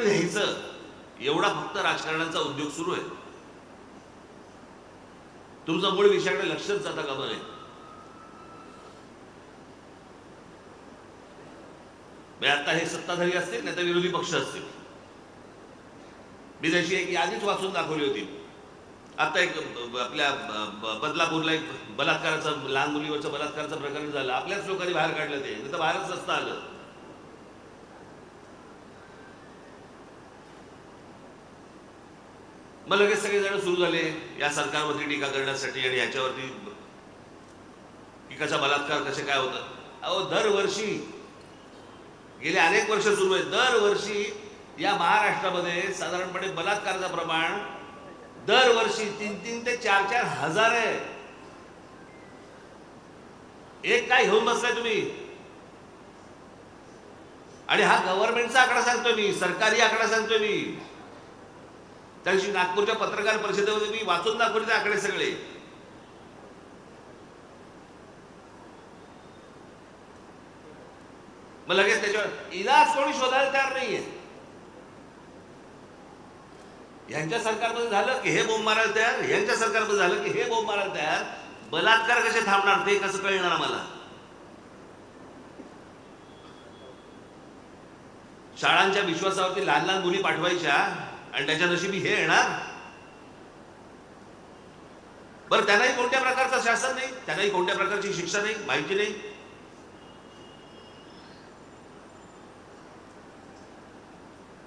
Ticket घ्यायचं एवढा फक्त राजकारणाचा उद्योग सुरू आहे. तुमचं मूळ विषयाकडे लक्षच जाता कामा नये. आता हे सत्ताधारी असतील नाही तर विरोधी पक्ष असतील. मी जशी एक यादीच वाचून दाखवली होती. आता एक आपल्या बदलापूरला एक बलात्काराचं, लहान मुलीवरचं बलात्काराचं प्रकरण झालं. आपल्याच लोकांनी बाहेर काढलं ते, नाही तर बाहेरच नसतं आलं. मग लगेच सगळे जण सुरू झाले या सरकारवरती टीका करण्यासाठी आणि याच्यावरती की कसा बलात्कार कसे काय होतं. अहो, दरवर्षी गेले अनेक वर्ष सुरू आहे. दरवर्षी या महाराष्ट्रामध्ये साधारणपणे बलात्काराचं प्रमाण दरवर्षी 3-3 ते 4-4 हजार आहे. एक काय घेऊन बसलाय तुम्ही? आणि हा गव्हर्नमेंटचा आकडा सांगतोय मी, सरकारी आकडा सांगतोय मी. त्या दिवशी नागपूरच्या पत्रकार परिषदेमध्ये मी वाचून दाखवले ते आकडे सगळे. मग लगेच त्याच्यावर इलाज कोणी शोधायला तयार नाहीये. यांच्या सरकारमध्ये झालं की हे बोंब मारायला तयार, यांच्या सरकारमध्ये झालं की हे बोंब मारायला तयार. बलात्कार कसे थांबणार ते कसं कळणार आम्हाला? शाळांच्या विश्वासावरती लहान लहान मुली पाठवायच्या आणि त्याच्या नशिबी हे येणार. बरं, त्यांनाही कोणत्या प्रकारचं शासन नाही, त्यांनाही कोणत्या प्रकारची शिक्षा नाही, माहिती नाही.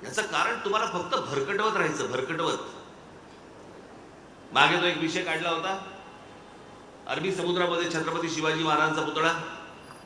याचं कारण तुम्हाला फक्त भरकटवत राहायचं, भरकटवत. मागे तो एक विषय काढला होता, अरबी समुद्रामध्ये छत्रपती शिवाजी महाराजांचा पुतळा